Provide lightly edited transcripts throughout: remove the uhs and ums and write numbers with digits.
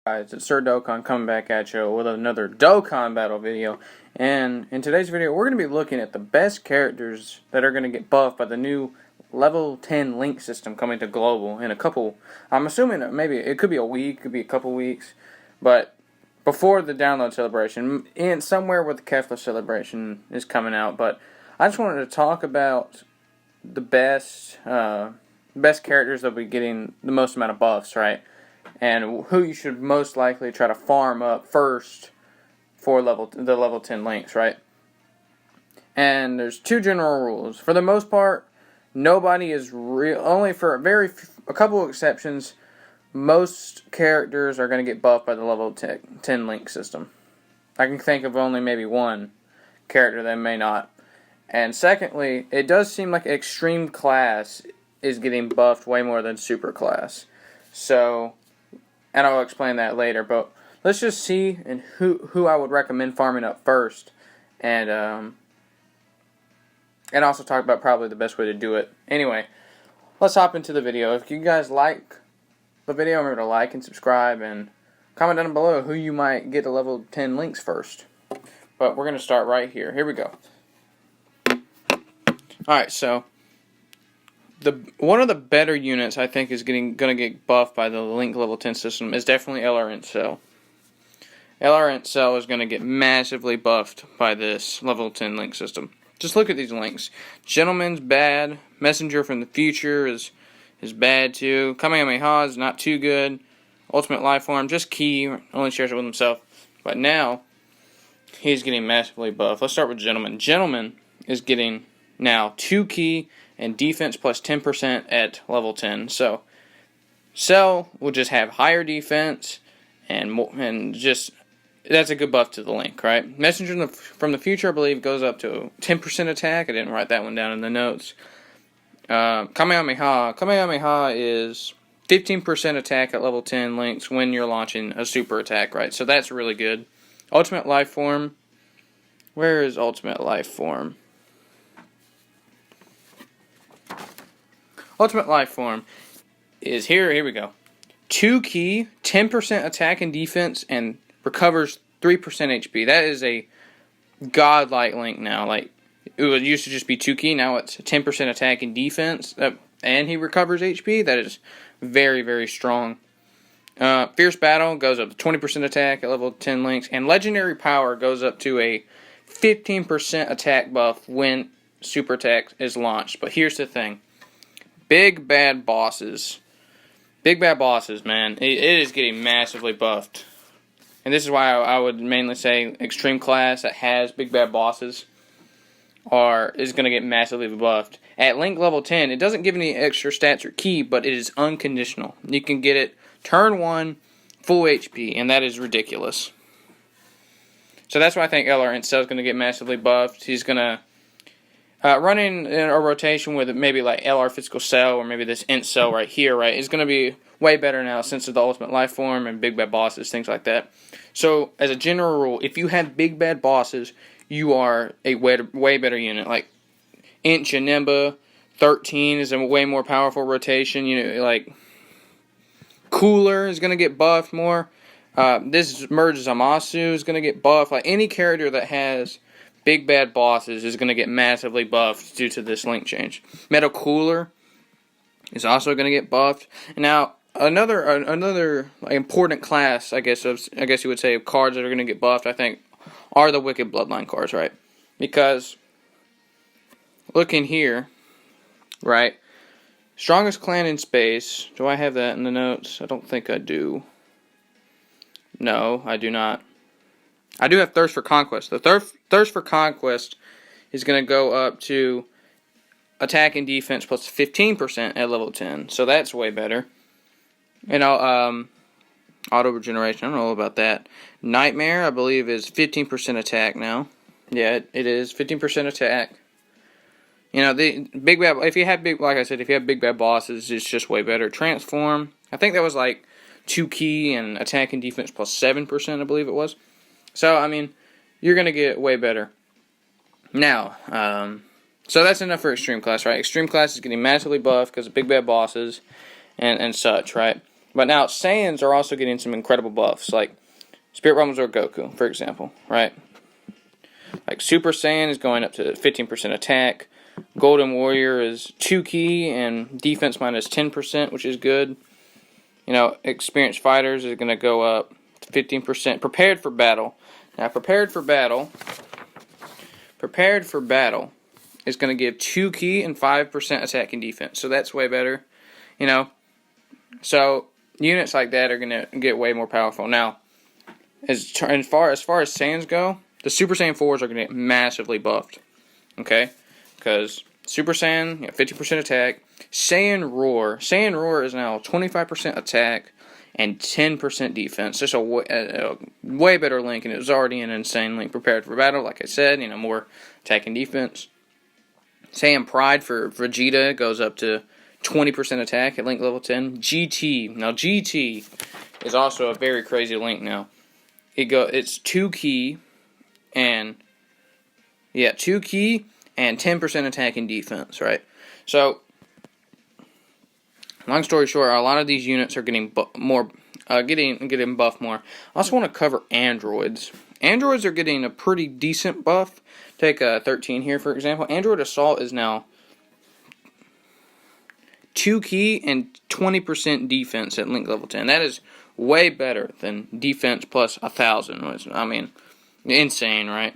Guys, it's Sir Dokkan coming back at you with another Dokkan battle video. And in today's video, we're going to be looking at the best characters that are going to get buffed by the new level 10 link system coming to global in a couple. I'm assuming that maybe it could be a week, could be a couple weeks, but before the download celebration, and somewhere where the Kefla celebration is coming out. But I just wanted to talk about the best characters that will be getting the most amount of buffs, right? And who you should most likely try to farm up first for the level 10 links, right? And there's two general rules. For the most part, nobody is real. Only for a couple of exceptions, most characters are going to get buffed by the level 10 link system. I can think of only maybe one character that may not. And secondly, it does seem like Extreme Class is getting buffed way more than Super Class. So, and I'll explain that later, but let's just see and who I would recommend farming up first, and also talk about probably the best way to do it. Anyway, let's hop into the video. If you guys like the video, remember to like and subscribe, and comment down below who you might get to level 10 links first. But we're going to start right here. Here we go. Alright, so one of the better units I think is going to get buffed by the link level 10 system is definitely LR Cell. LR Cell is going to get massively buffed by this level 10 link system. Just look at these links. Gentleman's bad. Messenger from the Future is bad too. Kamehameha is not too good. Ultimate Life Form, just Key, only shares it with himself. But now, he's getting massively buffed. Let's start with Gentleman. Gentleman is getting now 2 Key and defense plus 10% at level 10. So, Cell will just have higher defense and just, that's a good buff to the link, right? Messenger from the Future, I believe, goes up to 10% attack. I didn't write that one down in the notes. Kamehameha is 15% attack at level 10 links when you're launching a super attack, right? So that's really good. Ultimate Life Form. Where is Ultimate Life Form? Ultimate Life Form is here. Here we go. 2 Key, 10% attack and defense, and recovers 3% HP. That is a godlike link now. Like, it used to just be 2 Key. Now it's 10% attack and defense, and he recovers HP. That is very, very strong. Fierce Battle goes up to 20% attack at level 10 links, and Legendary Power goes up to a 15% attack buff when super attack is launched. But here's the thing. Big Bad Bosses, man, it is getting massively buffed. And this is why I would mainly say Extreme Class that has Big Bad Bosses is going to get massively buffed. At link level 10, it doesn't give any extra stats or key, but it is unconditional. You can get it turn 1, full HP, and that is ridiculous. So that's why I think LR Cell is going to get massively buffed. He's going to running in a rotation with maybe like LR Physical Cell or maybe this Int Cell right here, right, is going to be way better now since of the Ultimate Life Form and Big Bad Bosses, things like that. So, as a general rule, if you have Big Bad Bosses, you are a way better unit. Like, Int Janemba 13 is a way more powerful rotation. You know, like, Cooler is going to get buffed more. This Merge Zamasu is going to get buffed. Like, any character that has Big Bad Bosses is going to get massively buffed due to this link change. Metal Cooler is also going to get buffed. Now, another important class, I guess you would say, of cards that are going to get buffed, I think, are the Wicked Bloodline cards, right? Because, looking here, right, Strongest Clan in Space. Do I have that in the notes? I don't think I do. No, I do not. I do have Thirst for Conquest. The Thirst for Conquest is going to go up to attack and defense plus 15% at level 10. So that's way better. And auto regeneration, I don't know about that. Nightmare, I believe, is 15% attack now. Yeah, it is 15% attack. You know, the Big Bad, if you have Big Bad Bosses, it's just way better. Transform, I think that was like 2 Key and attack and defense plus 7%, I believe it was. So, I mean, you're going to get way better. Now, so that's enough for Extreme Class, right? Extreme Class is getting massively buffed because of Big Bad Bosses and such, right? But now Saiyans are also getting some incredible buffs, like Spirit Bulbasaur Goku, for example, right? Like Super Saiyan is going up to 15% attack. Golden Warrior is 2 key and defense minus 10%, which is good. You know, Experienced Fighters is going to go up to 15%. Prepared for Battle. Now, Prepared for Battle is going to give 2 key and 5% attack and defense. So that's way better. You know, so units like that are going to get way more powerful. Now, as far as Saiyans go, the Super Saiyan 4s are going to get massively buffed. Okay? Because Super Saiyan, 50% attack. Saiyan Roar is now 25% attack and 10% defense. Just a way better link, and it was already an insane link. Prepared for Battle, like I said, more attack and defense. Saiyan Pride for Vegeta goes up to 20% attack at link level 10. GT. Now, GT is also a very crazy link now. It's 2 key and 2 key and 10% attack and defense, right? So, long story short, a lot of these units are getting buffed more. I also want to cover androids. Androids are getting a pretty decent buff. Take 13 here, for example. Android Assault is now 2 key and 20% defense at link level 10. That is way better than defense plus 1,000, which, insane, right?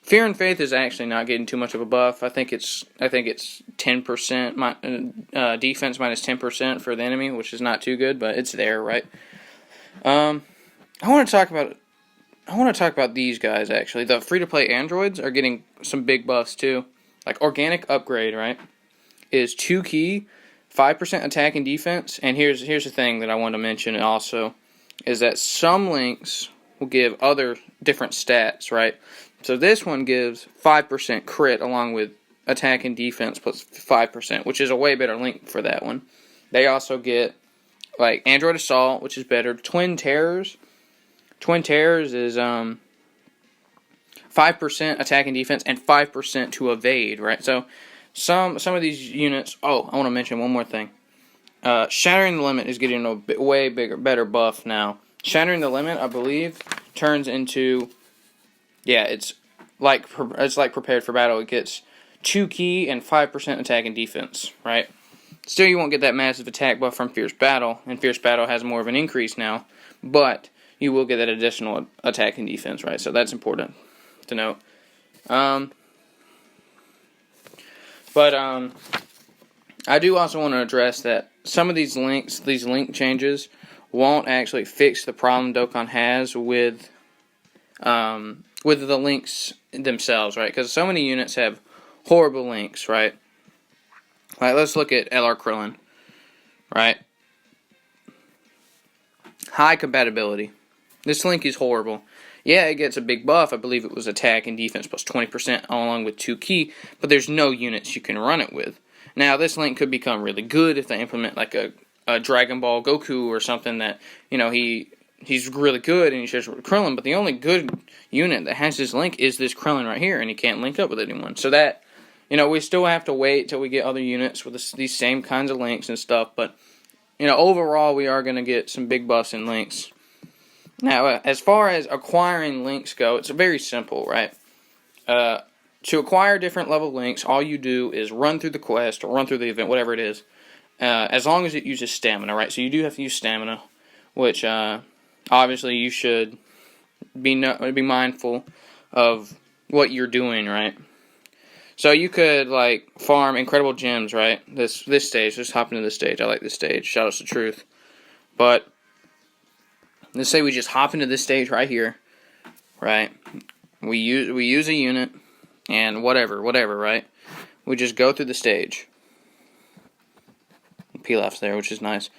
Fear and Faith is actually not getting too much of a buff. I think it's 10% defense minus 10% for the enemy, which is not too good, but it's there, right? I want to talk about these guys actually. The free-to-play androids are getting some big buffs too. Like Organic Upgrade, right? Is 2 key, 5% attack and defense. And here's the thing that I want to mention also is that some links will give other different stats, right? So this one gives 5% crit along with attack and defense plus 5%, which is a way better link for that one. They also get like Android Assault, which is better. Twin Terrors is 5% attack and defense and 5% to evade, right? So some of these units. Oh, I want to mention one more thing. Shattering the Limit is getting a way better buff now. Shattering the Limit, I believe, turns into it's like Prepared for Battle. It gets 2 key and 5% attack and defense, right? Still, you won't get that massive attack buff from Fierce Battle, and Fierce Battle has more of an increase now, but you will get that additional attack and defense, right? So that's important to note. I do also want to address that some of these link changes, won't actually fix the problem Dokkan has with the links themselves, right? Because so many units have horrible links, right? Like, let's look at LR Krillin, right? High compatibility. This link is horrible. Yeah, it gets a big buff. I believe it was attack and defense plus 20% along with 2 key, but there's no units you can run it with. Now, this link could become really good if they implement like a Dragon Ball Goku or something that, he's really good and he shares with Krillin, but the only good unit that has this link is this Krillin right here, and he can't link up with anyone. So that, we still have to wait till we get other units with these same kinds of links and stuff, but, overall we are going to get some big buffs in links. Now, as far as acquiring links go, it's very simple, right? To acquire different level links, all you do is run through the quest or run through the event, whatever it is, as long as it uses stamina, right? So you do have to use stamina, which obviously you should be mindful of what you're doing, right? So you could farm incredible gems, right? This stage, just hop into this stage. I like this stage. Shout out to Truth, but let's say we just hop into this stage right here, right? We use a unit and whatever, right? We just go through the stage. Pilaf's there, which is nice.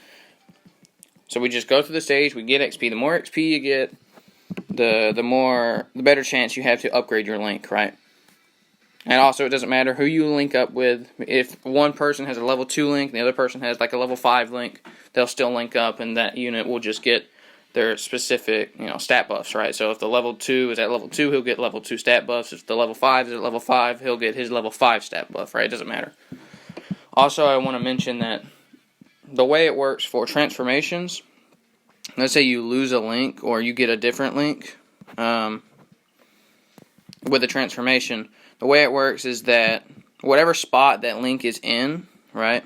So we just go through the stage, we get XP. The more XP you get, the better chance you have to upgrade your link, right? And also, it doesn't matter who you link up with. If one person has a level 2 link and the other person has a level 5 link, they'll still link up, and that unit will just get their specific, stat buffs, right? So if the level 2 is at level 2, he'll get level 2 stat buffs. If the level 5 is at level 5, he'll get his level 5 stat buff, right? It doesn't matter. Also, I want to mention that the way it works for transformations, let's say you lose a link or you get a different link with a transformation, the way it works is that whatever spot that link is in, right,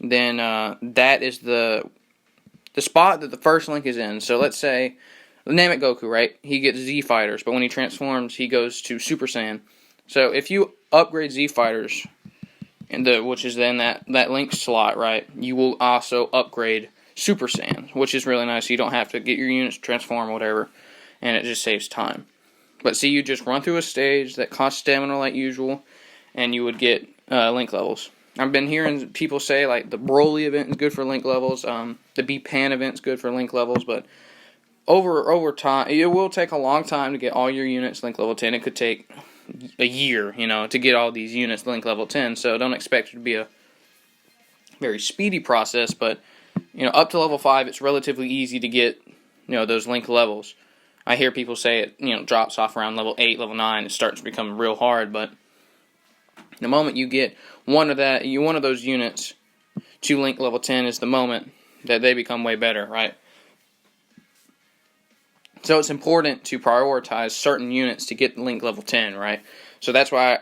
then that is the spot that the first link is in. So let's say, name it Goku, right? He gets Z Fighters, but when he transforms, he goes to Super Saiyan. So if you upgrade Z Fighters, which is then that link slot, right, you will also upgrade Super Saiyan, which is really nice. You don't have to get your units to transform or whatever, and it just saves time. But see, you just run through a stage that costs stamina like usual, and you would get link levels. I've been hearing people say like the Broly event is good for link levels, the B-Pan event is good for link levels, but over time, it will take a long time to get all your units link level 10. It could take a year, to get all these units link level 10, so don't expect it to be a very speedy process, but, up to level 5, it's relatively easy to get, those link levels. I hear people say it, drops off around level 8, level 9, it starts to become real hard, but the moment you get one of those units to link level 10 is the moment that they become way better, right? So it's important to prioritize certain units to get link level 10, right? So that's why,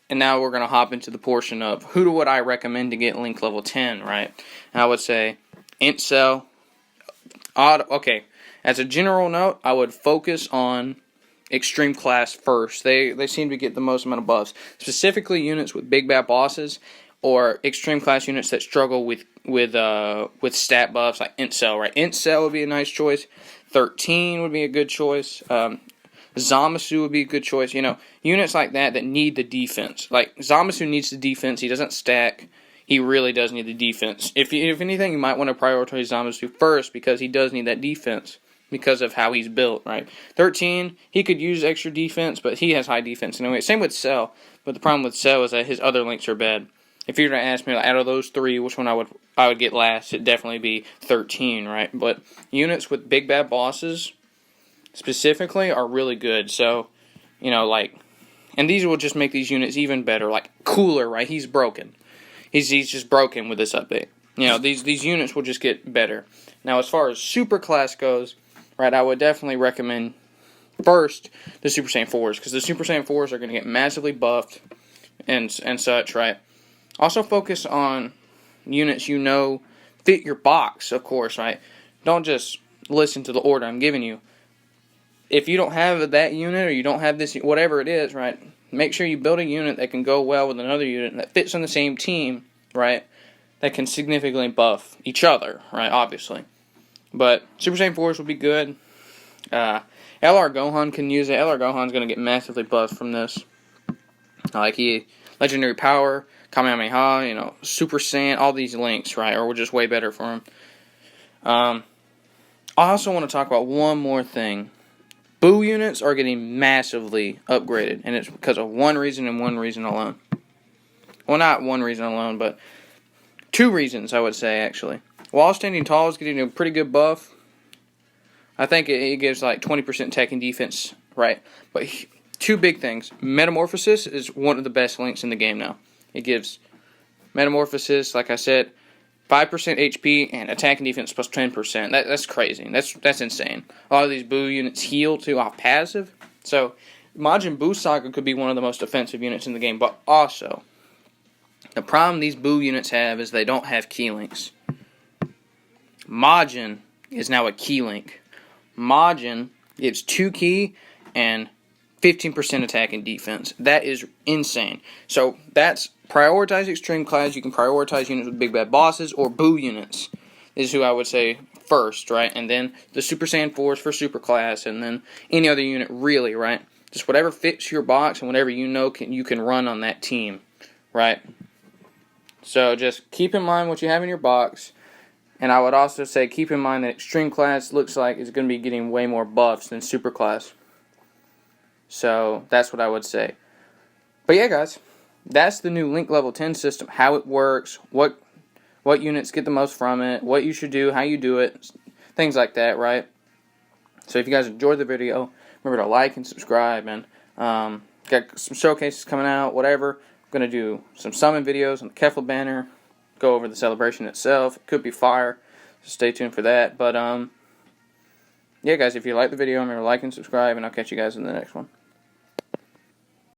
and now we're going to hop into the portion of who would I recommend to get link level 10, right? And I would say Int Cell. Okay, as a general note, I would focus on Extreme Class first. They seem to get the most amount of buffs. Specifically units with big bad bosses or Extreme Class units that struggle with stat buffs like Int Cell, right? Int Cell would be a nice choice. 13 would be a good choice. Zamasu would be a good choice. Units like that need the defense. Like, Zamasu needs the defense. He doesn't stack. He really does need the defense. If anything, you might want to prioritize Zamasu first because he does need that defense because of how he's built, right? 13, he could use extra defense, but he has high defense anyway. Same with Cell, but the problem with Cell is that his other links are bad. If you were to ask me, out of those three, which one I would get last, it'd definitely be 13, right? But units with big bad bosses, specifically, are really good. So, and these will just make these units even better, like Cooler, right? He's broken. He's just broken with this update. These units will just get better. Now, as far as Super Class goes, right, I would definitely recommend first the Super Saiyan 4s, because the Super Saiyan 4s are going to get massively buffed and such, right? Also focus on units fit your box, of course, right? Don't just listen to the order I'm giving you. If you don't have that unit or you don't have this, whatever it is, right, make sure you build a unit that can go well with another unit that fits on the same team, right, that can significantly buff each other, right, obviously. But Super Saiyan 4s will be good. LR Gohan can use it. LR Gohan's going to get massively buffed from this. Legendary Power, Kamehameha, Super Saiyan, all these links, right, are just way better for him. I also want to talk about one more thing. Boo units are getting massively upgraded, and it's because of one reason and one reason alone. Well, not one reason alone, but two reasons, I would say, actually. While Standing Tall is getting a pretty good buff, I think it gives like 20% attack and defense, right? But two big things. Metamorphosis is one of the best links in the game now. It gives Metamorphosis, like I said, 5% HP and attack and defense plus 10%. That's crazy. That's insane. A lot of these Boo units heal too off passive. So Majin Buu Saga could be one of the most offensive units in the game. But also, the problem these Boo units have is they don't have key links. Majin is now a key link. Majin gives 2 key and 15% attack and defense. That is insane. So that's prioritize Extreme Class. You can prioritize units with big bad bosses or Boo units is who I would say first, right? And then the Super Saiyan 4s for Super Class, and then any other unit really, right? Just whatever fits your box and whatever you can run on that team, right? So just keep in mind what you have in your box. And I would also say keep in mind that Extreme Class looks like it's going to be getting way more buffs than Super Class. So that's what I would say. But yeah, guys, that's the new Link Level 10 system, how it works, what units get the most from it, what you should do, how you do it, things like that, right? So if you guys enjoyed the video, remember to like and subscribe, and got some showcases coming out, whatever. I'm going to do some summon videos on the Kefla banner, go over the celebration itself. It could be fire, so stay tuned for that. But yeah, guys, if you like the video, remember to like and subscribe, and I'll catch you guys in the next one.